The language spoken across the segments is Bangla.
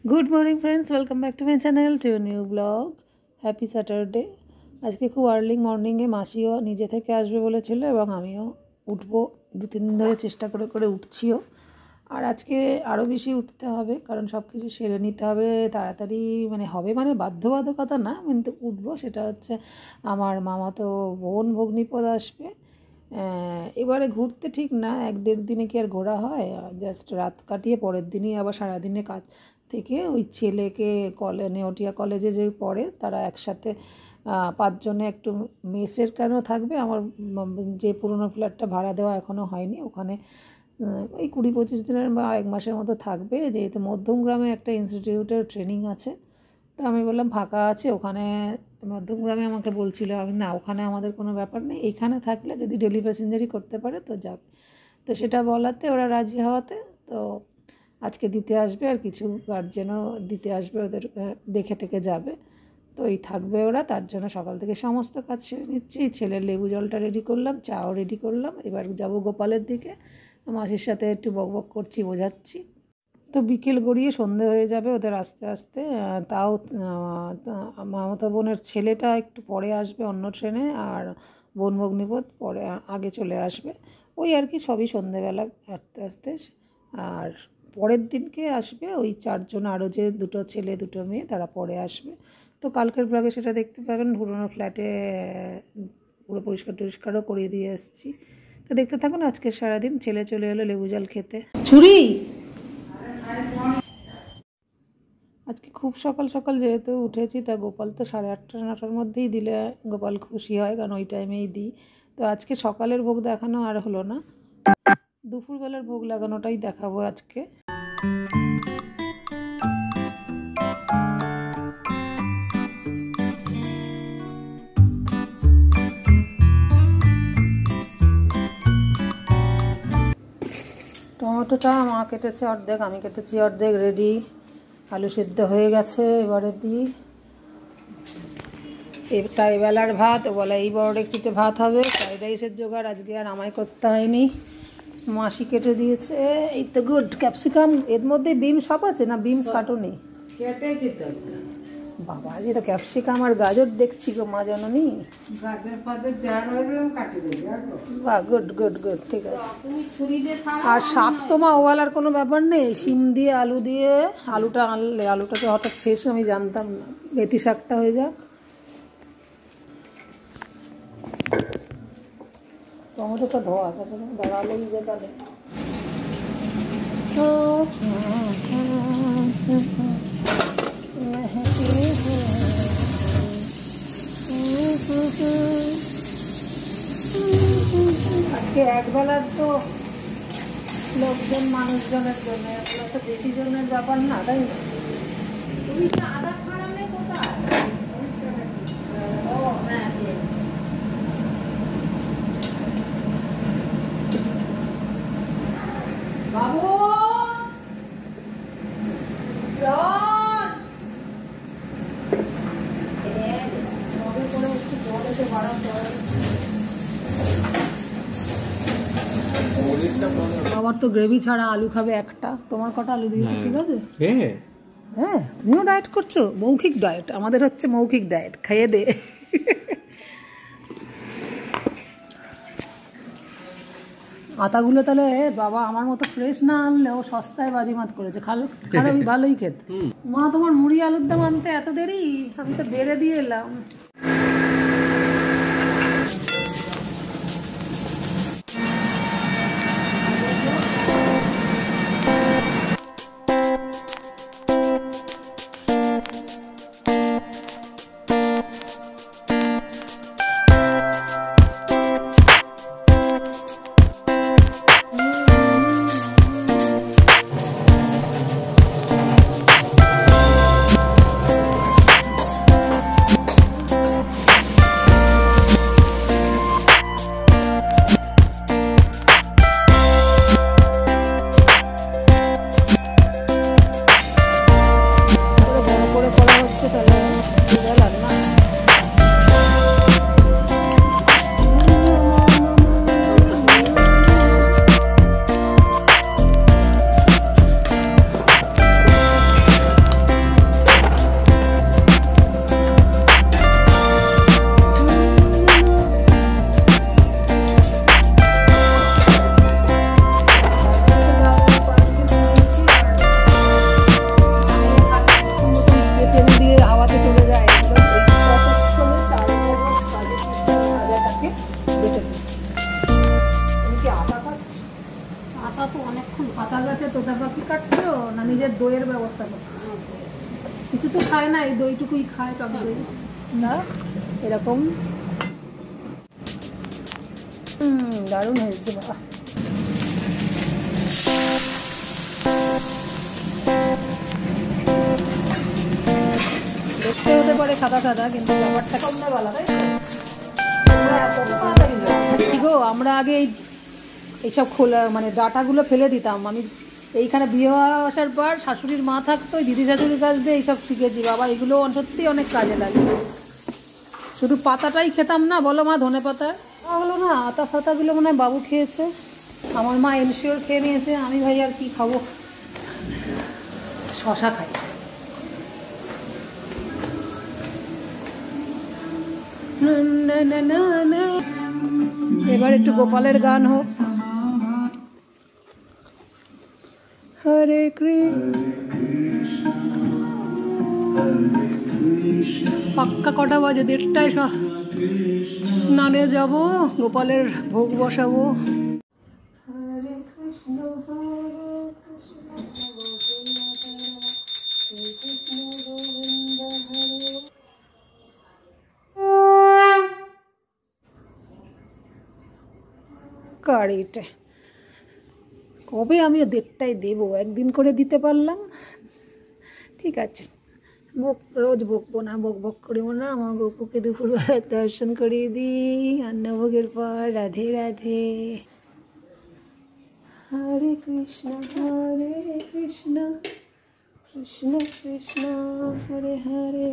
Good morning friends, welcome back to my channel to new blog. Happy Saturday. আজকে খুব আর্লি মর্নিংয়ে মাসিও নিজে থেকে আসবে বলেছিল এবং আমিও উঠবো। 2-3 দিন ধরে চেষ্টা করে করে উঠছিও, আর আজকে আরও বেশি উঠতে হবে কারণ সব কিছু সেরে নিতে হবে তাড়াতাড়ি। হবে বাধ্যবাধকতা না, কিন্তু উঠবো। সেটা হচ্ছে আমার মামাতো বোন ভগ্নিপদ আসবে। এবারে ঘুরতে ঠিক না, 1-1.5 দিনে কি আর ঘোরা হয়? জাস্ট রাত কাটিয়ে পরের দিনই আবার সারাদিনে কাজ থেকে ওই ছেলেকে নেওটিয়া কলেজে যে পড়ে তারা একসাথে 5 জনে একটু মেসের কেন থাকবে। আমার যে পুরনো ফ্ল্যাটটা ভাড়া দেওয়া এখনও হয়নি, ওখানে ওই 20-25 দিনের বা 1 মাসের মতো থাকবে। যেহেতু মধ্যমগ্রামে একটা ইনস্টিটিউটের ট্রেনিং আছে, তো আমি বললাম ফাঁকা আছে ওখানে। মধ্যমগ্রামে আমাকে বলছিল, আমি না, ওখানে আমাদের কোনো ব্যাপার নেই, এইখানে থাকলে যদি ডেলি প্যাসেঞ্জারই করতে পারে তো যাবে। তো সেটা বলাতে ওরা রাজি হওয়াতে তো আজকে দিতে আসবে, আর কিছু গার্জেনও দিতে আসবে, ওদের দেখে টেকে যাবে। তো এই থাকবে ওরা, তার জন্য সকাল থেকে সমস্ত কাজ সেরে নিচ্ছি। ছেলের লেবু জলটা রেডি করলাম, চাও রেডি করলাম। এবার যাব গোপালের দিকে, মাসির সাথে একটু বকবক করছি, বোঝাচ্ছি। তো বিকেল গড়িয়ে সন্ধে হয়ে যাবে ওদের আস্তে আস্তে। তাও মামাতো বোনের ছেলেটা একটু পরে আসবে অন্য ট্রেনে, আর বোন ভগ্নিপদ পরে আগে চলে আসবে। ওই আর কি, সবই সন্ধেবেলা আস্তে আস্তে। আর পরের দিনকে আসবে ওই 4 জন, আরও যে 2 ছেলে 2 মেয়ে তারা পরে আসবে। তো কালকের ব্লগে সেটা দেখতে পাবেন। পুরোনো ফ্ল্যাটে পুরো পরিষ্কারও করিয়ে দিয়ে এসেছি। তো দেখতে থাকুন আজকের সারাদিন। ছেলে চলে এলো লেবু জল খেতে। ছুরি আজকে খুব সকাল সকাল যেহেতু উঠেছি, তা গোপাল তো 8:30-9টার মধ্যেই দিলে গোপাল খুশি হয়, কারণ ওই টাইমেই দিই। তো আজকে সকালের ভোগ দেখানো আর হলো না, দুপুরবেলার ভোগ লাগানোটাই দেখাবো আজকে। টমেটোটা মা কেটেছে অর্ধেক, আমি কেটেছি অর্ধেক, রেডি। আলু সেদ্ধ হয়ে গেছে, এবারে দিই। এটা এবেলার ভাত, বলে এই বড় ডেকচিতে ভাত হবে। ফ্রাইড রাইসের জোগাড় আজকে আর আমায় করতে হয়নি, মাসি কেটে দিয়েছে। এই তো গুড। ক্যাপসিকাম এর মধ্যে বিম সব আছে না? বিমস কাটুনি বাবা, যে তো ক্যাপসিকাম আর গাজর দেখছি গো মা জানি। বাহ, গুড গুড গুড, ঠিক আছে। আর শাক তো মা ওয়ালার কোনো ব্যাপার নেই, শিম দিয়ে আলু দিয়ে। আলুটা আনলে, আলুটাকে হঠাৎ শেষ আমি জানতাম না। মেথি শাকটা হয়ে যাক। টমেটোটা ধোয়া দাঁড়ালেই যে গেলে। আজকে একবেলার তো লোকজন মানুষজনের জন্য, এগুলো তো বেশি জনের ব্যাপার না, তাই না? আদা ছাড়ালে কোথায়? ও হ্যাঁ, বাবু আমার তো গ্রেভি ছাড়া আলু খাবে একটা। তোমার কটা আলু দিয়েছি, ঠিক আছে? হ্যাঁ, তুমিও ডায়েট করছো? মৌখিক ডায়েট, আমাদের হচ্ছে মৌখিক ডায়েট। খাইয়ে দে। আতাগুলো তাহলে বাবা আমার মতো ফ্রেশ না আনলেও সস্তায় বাজিমাত করেছে। খারাপই ভালোই খেতে। মা, তোমার মুড়ি আলুর দাম আনতে এত দেরি? আমি তো বেড়ে দিয়ে এলাম। না নিজের দইয়ের ব্যবস্থা করতে? কিছু তো খায় না, এই দইটুকুই খায়, টক দই না এরকম। দারুণ হয়েছে বাবা। দেখতে হতে পারে সাদা সাদা, কিন্তু ব্যাপারটা সন্ধ্যাবেলা তাই ঠিক গো। আমরা আগে এইসব খোলা মানে ডাটাগুলো ফেলে দিতাম। আমি এইখানে বিয়ে আসার পর শাশুড়ির মা থাকতো, দিদি শাশুড়ির কাছ দিয়ে এইসব শিখেছি বাবা। এগুলো সত্যি অনেক কাজে লাগে। শুধু পাতাটাই খেতাম না, বলো মা, ধনে পাতার হলো না, আতা ফাতাগুলো মনে হয় বাবু খেয়েছে, আমার মা এনশিওর খেয়ে নিয়েছে। আমি ভাই আর কি খাবো, শশা খাই। এবার একটু গোপালের গান হোক। হরে কৃষ্ণ। পাক্কা কটা বাজে? 1:30টায় স্নানে যাব, গোপালের ভোগ বসাবো। হরে কৃষ্ণ হরে কৃষ্ণ কৃষ্ণ গোবিন্দ হরে। গাড়িটা কবে আমি 1:30টায় দেবো, একদিন করে দিতে পারলাম, ঠিক আছে। রোজ বকবো না, বক করবো না। আমার গপুকে দুপুরবেলা দর্শন করিয়ে দিই অন্নভোগের পর। রাধে রাধে। হরে কৃষ্ণ কৃষ্ণ কৃষ্ণ হরে হরে।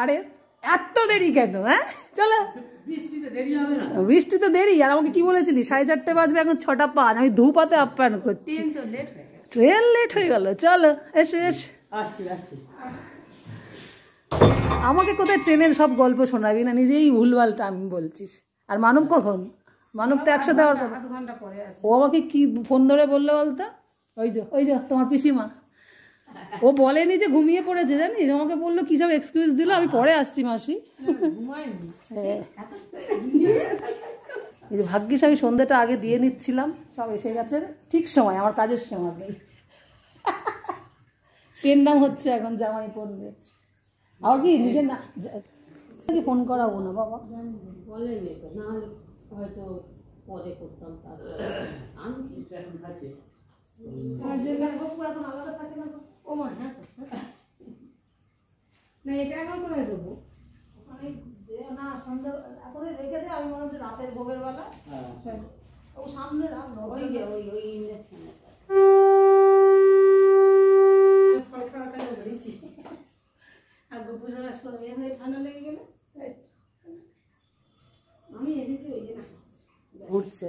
আরে এত দেরি কেন? হ্যাঁ চলো, বৃষ্টি তো দেরি। আর আমাকে কি বলেছিলি 4:30 বাজবে, এখন 6:05। আমি ধূপাতে আপ্যায়ন করছি, ট্রেন লেট হয়ে গেল। চলো এসো এসো। আমাকে কোথায় ট্রেনের সব গল্প শোনাবি না, নিজেই ভুলভালটা আমি বলছিস। আর মানব কখন? মানব তো একসাথে হওয়ার কথা। ও আমাকে কি ফোন ধরে বললো বলতো? ওই যে তোমার পিসিমা, ও বলেনি যে ঘুমিয়ে পড়েছে, জানিস? আমাকে বললো কি সব এক্সকিউজ দিল, আমি পরে আসছি মাসি। ভাগ্যিস আমি সন্ধ্যাটা আগে দিয়ে নিচ্ছিলাম, সব এসে গেছে ঠিক সময়, আমার কাজের সময় নেই। পেন্ডাম হচ্ছে এখন, জামাই পড়বে। আবার কি নিজের না ফোন করাবো না বাবা, হয়তো পরে করতাম। এখন আলাদা থাকে না, ও মা হ্যাঁ না, এটা এখন কোথায় দেবো? ওখানে না সন্ধ্যা এখন রেখে দে। আমি মনে হচ্ছে রাতের ভোগের বেলা ও সামনে রাখবো। ওই যে ওই ইঞ্জেকশনে আর গোপুষণা হয়ে ঠান্ডা লেগে গেলে আমি এসেছি ওই যে ঘুরছে।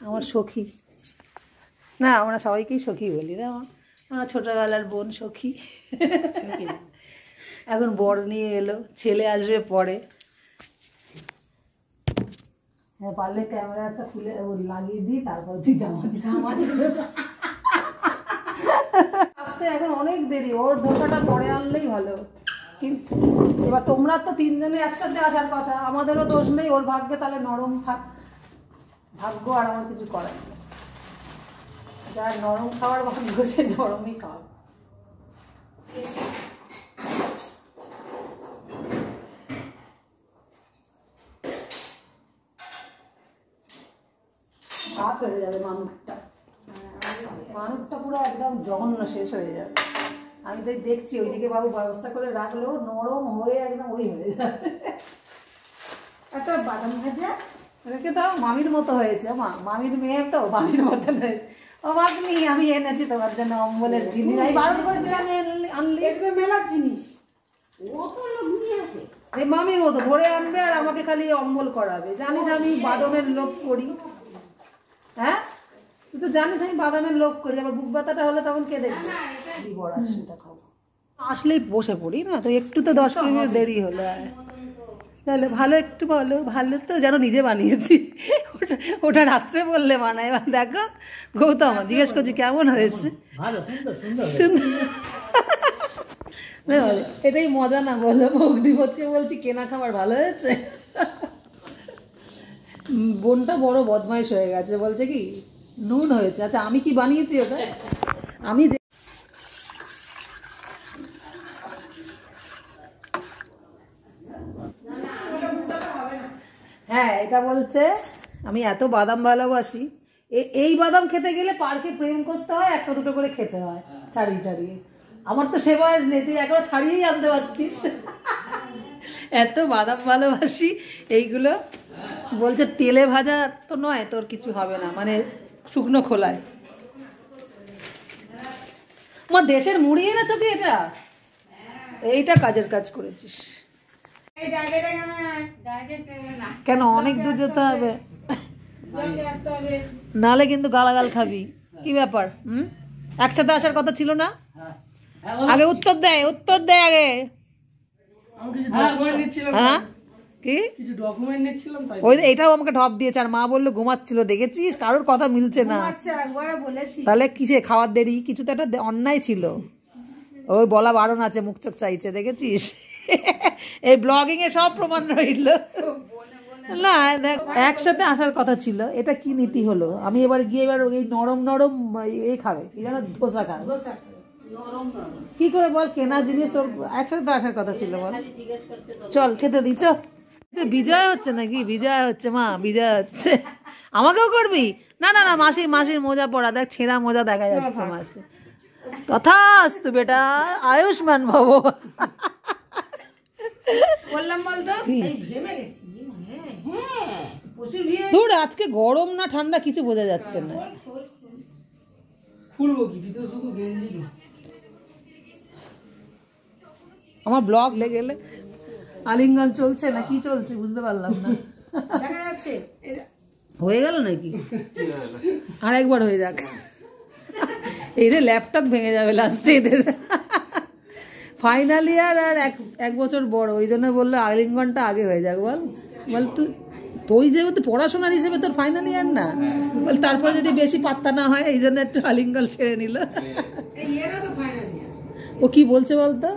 আমার সখী না, আমরা সবাইকেই সখী বলি না। আমার ছোটবেলার বোন সখী। এখন বর নিয়ে এলো, ছেলে আসবে পরে। হ্যাঁ পারলে ক্যামেরাটা খুলে লাগিয়ে দিই, তারপর তুই জামা আসতে এখন অনেক দেরি। ওর ধোসাটা পরে আনলেই ভালো। কিন্তু এবার তোমরা তো 3 জনে একসাথে আসার কথা, আমাদেরও দোষ নেই। ওর ভাগ্যে তাহলে নরম ভাগ্য, আর আমার কিছু করার নেই। যার নরম খাওয়ার ভাগ্য সে নরমই খাওয়া। ভাত হয়ে যাবে মানুষটা পুরো একদম জঘন্য শেষ হয়ে যাবে। আমি তো দেখছি ওইদিকে বাবু ব্যবস্থা করে রাখলেও নরম হয়ে একদম ওই হয়ে যাবে। একটা বাদাম ভাজা রেখে দাও, মামির মতো হয়েছে। মামির মেয়ে তো মামির মতো হয়েছে। ও ভাবনি আমি এনেছি তোমার জন্য অম্বলের জিনিস, আমি বারণ করেছিলাম আনলি মেলার জিনিস। এই মামির মতো ধরে আনবে আর আমাকে খালি অম্বল করাবে। জানিস আমি বাদামের লোভ করি। হ্যাঁ তুই তো জানিস আমি বাদামের লোভ করি। আবার বুক ব্যথাটা হলে তখন কে দেখবে? সেটা খাবো। আসলেই বসে পড়ি না তো, একটু তো 10 মিনিট দেরি হলো। তাহলে ভালো, একটু ভালো ভালো তো যেন নিজে বানিয়েছি। ওটা রাত্রে বললে বানাই। দেখো গৌতম জিজ্ঞেস করছি কেমন হয়েছে, এটাই মজা না বলো? অগ্নিপথকে বলছি কেনা খাবার ভালো হয়েছে। বোনটা বড় বদমাইশ হয়ে গেছে, বলছে কি নুন হয়েছে। আচ্ছা আমি কি বানিয়েছি ওটা? আমি হ্যাঁ এটা বলছে আমি এত বাদাম ভালোবাসি, এই বাদাম খেতে গেলে পার্কে প্রেম করতে হয়, একটা দুটো করে খেতে হয় ছাড়িয়ে ছাড়িয়ে। আমার তো সে বয়স নেই, তুই একবার ছাড়িয়েই আনতে পারতিস। এত বাদাম ভালোবাসি। এইগুলো বলছে তেলে ভাজা তো নয়, তোর কিছু হবে না, মানে শুকনো খোলায়। আমার দেশের মুড়ি এনেছো কি এটা? এইটা কাজের কাজ করেছিস কেন? অনেক দূর যেতে হবে, নালে কিন্তু গালাগাল খাবি। কি ব্যাপার? একসাথে আসার কথা ছিল না? আগে উত্তর দেয়, উত্তর দেয় আগে। হ্যাঁ কি ওই এটাও আমাকে ঢপ দিয়েছে, আর মা বললো ঘুমাচ্ছিল। দেখেছিস কারোর কথা মিলছে না। তাহলে কিসে খাওয়ার দেরি? কিছু তো একটা অন্যায় ছিল, ওই বলা বারণ আছে, মুখ চোখ চাইছে। দেখেছিস এই ব্লগিং এ সব প্রমাণ রইল। না দেখ একসাথে আসার কথা ছিল, এটা কি নীতি হলো? আমি এবার গিয়ে এবার এই নরম নরম এই খাবে কি জানো, ধোসা খাবে। কি করে বল, কেনা জিনিস তোর একসাথে আসার কথা ছিল বল। চল খেতে দি চল। বিজয় হচ্ছে নাকি? বিজয় হচ্ছে মা, বিজয় হচ্ছে। আমাকেও করবি? না না না, মাসির মোজা পড়া দেখ, ছেঁড়া মোজা দেখা যাচ্ছে মাসি। তথাস্তু বেটা, আয়ুষ্মান ভব। বললাম বলতো দূর, আজকে গরম না ঠান্ডা কিছু বোঝা যাচ্ছে না। আমার ব্লগ লেগে গেলে আলিঙ্গন চলছে না কি চলছে বুঝতে পারলাম না। দেখা যাচ্ছে হয়ে গেল নাকি? আর একবার হয়ে যাক। এই রে ল্যাপটপ ভেঙে যাবে লাস্টে এদের। ফাইনাল ইয়ার আর এক বছর বড়, ওই জন্য বললো আলিঙ্গনটা আগে হয়ে যাক। বল তুই যেহেতু পড়াশোনার হিসেবে তোর ফাইনাল ইয়ার না, বল তারপরে যদি বেশি পাত্তা না হয় এই জন্য একটু আলিঙ্গন সেরে নিল। ও কি বলছে বলতো?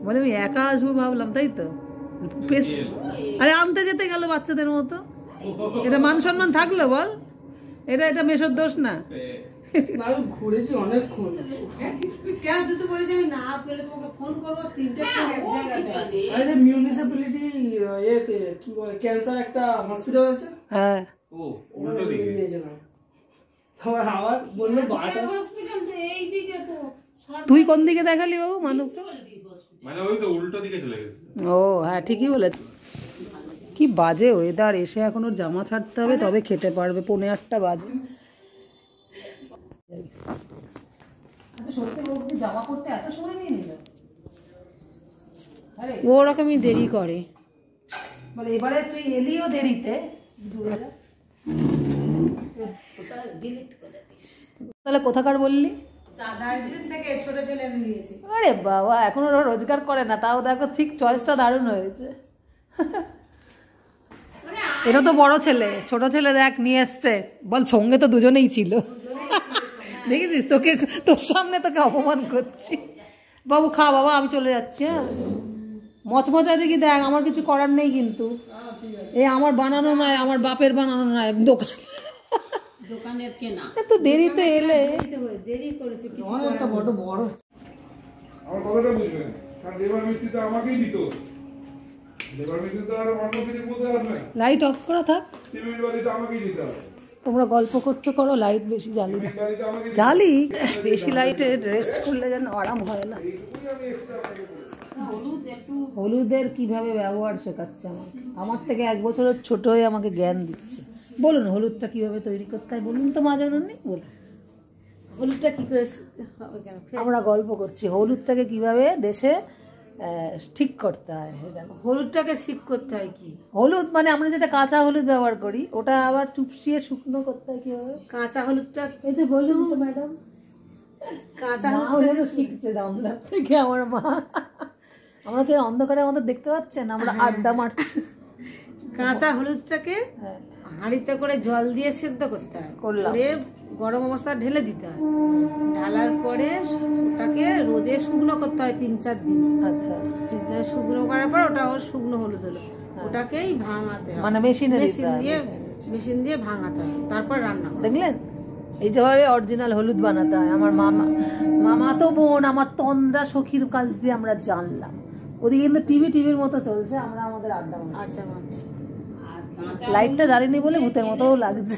বলে আমি একা আসবো ভাবলাম, তাই তো। আরে আনতে যেতে গেল বাচ্চাদের মতো, এটা মান সম্মান থাকলো বল? এটা মেশোর দোষ না। ঘুরেছি অনেকক্ষণ। কেন তুই তো বলেছি আমি না পেলে তোমাকে ফোন করবো, তিনটে এক জায়গাতে। মিউনিসিপ্যালিটি এতে কি বলে ক্যান্সার একটা হসপিটাল আছে, হ্যাঁ ও উল্টো দিকে গিয়েছিলাম। তারপর আবার বললো বাটা হসপিটাল তো এই দিকে। তো তুই কোন দিকে দেখালি বাবু মানুষকে? মানে ওই তো উল্টো দিকে চলে গেছে। ও হ্যাঁ ঠিকই বলেছে। কি বাজে ওয়েদার, এসে এখন ওর জামা ছাড়তে হবে তবে খেতে পারবে। 8:45 বাজে। জামা পরতে এত সময় নিয়ে নিল? ও রকমই দেরি করে বলে। এবারে তুই এলিও দেরিতে, তাহলে কোথাকার বললি? দার্জিলিং থেকে ছোট ছেলে এনে দিয়েছে। আরে বাবা, এখন ওরা রোজগার করে না, তাও দেখো ঠিক চয়েসটা দারুণ হয়েছে। এটা তো বড় ছেলে, ছোট ছেলে দেখ নিয়ে এসছে। বল সঙ্গে তো দুজনেই ছিল। দেখেছিস তোকে, তোর সামনে তোকে অপমান করছি। বাবু খা বাবা, আমি চলে যাচ্ছি। হ্যাঁ মচমচ আছে কি দেখ, আমার কিছু করার নেই কিন্তু। এই আমার বানানো নয়, আমার বাপের বানানো নয়, দোকানের কেনা। এত দেরিতে এলে দেরি করেছে কিছু একটা বড় বড়। আমার কথাটা বুঝবেন, কারণ লেবার মিস্ত্রি তো আমাকেই দিত। লেবার মিস্ত্রি তো আর অন্য কিছু বলতে আসবে না। লাইট অফ করা থাক, সিমেন্ট বালি তো আমাকেই দিতে হবে। তোমরা গল্প করছো করো, লাইট বেশি জ্বালি না। জ্বালি বেশি লাইটে রেস্ট করলে যেন আরাম হয় না। হলুদের কিভাবে ব্যবহার শেখাচ্ছে আমার থেকে 1 বছরের ছোট হয়ে আমাকে জ্ঞান দিচ্ছে। বলুন হলুদটা কিভাবে তৈরি করতে হয় বলুন তো মা, জানেন নি? বলুন হলুদটা কি করে আমরা গল্প করছি, হলুদটাকে কিভাবে দেশে ঠিক করতে হয়। হলুদটাকে ঠিক করতে হয় কি? হলুদ মানে আমরা যেটা কাঁচা হলুদ ব্যবহার করি, ওটা আবার চুপসিয়ে শুকনো করতে হয় কিভাবে? কাঁচা হলুদটা এই যে বলুন তো ম্যাডাম, কাঁচা হলুদটা শিখছে দামদার থেকে আমার মা। আমরা কি অন্ধকারে আমাদের দেখতে পাচ্ছেন? আমরা আড্ডা মারছি। কাঁচা হলুদটাকে হাঁড়িতে করে জল দিয়ে সেদ্ধ করতে হয়, করে গরম অবস্থা ঢেলে দিতে হয়। ঢালার পরে ওটাকে রোদে শুকনো করতে হয় 3-4 দিন। আচ্ছা, শুকনো করার পর ওটা ওর শুকনো হলুদ হলো, ওটাকেই ভাঙাতে হয়, মানে মেশিন দিয়ে ভাঙাতে হয়, তারপর রান্না। দেখলেন এই যেভাবে অরিজিনাল হলুদ বানাতে হয়। আমার মামা তো বোন আমার তন্দ্রা সখীর কাছ দিয়ে আমরা জানলাম। ওদিকে কিন্তু টিভির মতো চলছে, আমরা আমাদের আড্ডা মারছি। লাইটটা জ্বালিনি বলে ভূতের মতোও লাগছে।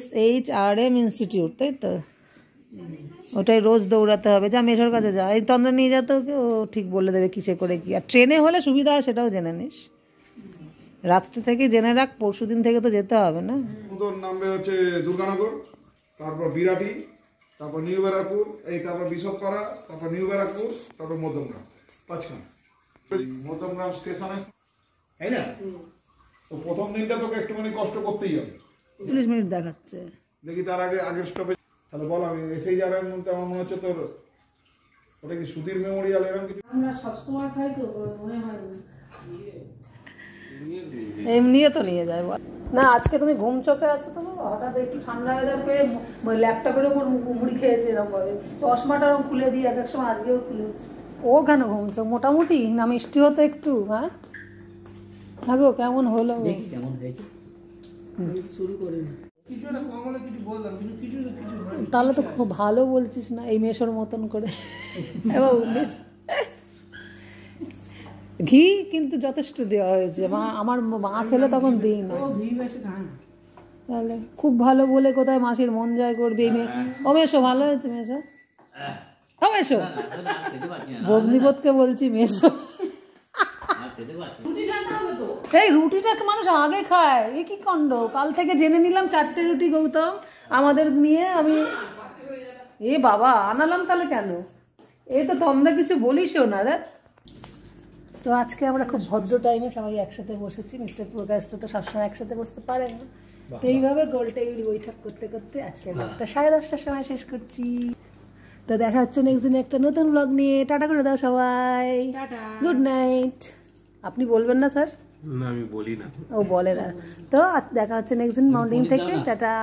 SHRM ইনস্টিটিউট, তাই তো? ওটাই রোজ দৌড়াতে হবে। যা মেশোর কাছে যা, এই তন্দ্রা নিয়ে যেতে ওকে, ও ঠিক বলে দেবে কিসে করে কি। আর ট্রেনে হলে সুবিধা হয়, সেটাও জেনে নিস। রাত্রে থেকে জেনে রাখ, পরশুদিন থেকে তো যেতে হবে না। তোর নামবে হচ্ছে দুর্গানগর, তারপর বিরাটি, তারপর নিউ ব্যারাকপুর, তারপর বিশপপাড়া, তারপর নিউ ব্যারাকপুর, তারপর মধ্যমগ্রাম, 5খানা। মধ্যমগ্রাম স্টেশনে, তাই না? তো প্রথম দিনটা তোকে একটুখানি কষ্ট করতেই হবে। 30 মিনিট দেখাচ্ছে, দেখি তার আগের স্টপেজ। তাহলে বল, আমি এসেই যাবেন বলতে আমার মনে হচ্ছে তোর ওটা কি সুধীর মেমোরিয়াল এরকম কিছু? আমরা সবসময় খাই তো, মনে হয় না। এমনিও তো নিয়ে যায় না। আজকে তুমি ঘুম চোখে আছো তো, হঠাৎ একটু ঠান্ডা ওয়েদার পেয়ে ল্যাপটপের উপর মুড়ি খেয়েছে এরকম ভাবে, চশমাটা ওরকম খুলে দিই এক সময়, আজকেও খুলেছি। ও কেন ঘুমছো? মোটামুটি না মিষ্টি হতো একটু? হ্যাঁ গো, কেমন হলো? তাহলে তো খুব ভালো বলছিস না, এই মেশোর মতন করে। ঘি কিন্তু যথেষ্ট দেওয়া হয়েছে, আমার মা খেলে তখন দিই না। তাহলে খুব ভালো বলে কোথায় মাসির মন জয় করবে। ও মেশো ভালো হয়েছে, মেশো, ও মেশো, ভগ্নিপথকে বলছি মেশো। এই রুটিটাকে মানুষ আগে খায়, এ কি কাণ্ড! কাল থেকে জেনে নিলাম 4টে রুটি গৌতম আমাদের নিয়ে, আমি বাবা আনালাম তাহলে কেন? তো তোমরা কিছু বলিসও না রে। তো আজকে আমরা খুব ভদ্র টাইমে সবাই একসাথে বসেছি। মিস্টার প্রকাশ তো সবসময় একসাথে বসতে পারে না, তো এইভাবে গোলটেবিল বৈঠক করতে করতে আজকে ব্লগটা 10:30টার সময় শেষ করছি। তো দেখা হচ্ছে নেক্সট দিনে একটা নতুন ব্লগ নিয়ে। টাটা করে দাও সবাই, গুড নাইট। আপনি বলবেন না স্যার? না, আমি বলি না। ও বলে না তো। দেখা হচ্ছে নেক্সট দিন মর্নিং থেকে। টাটা।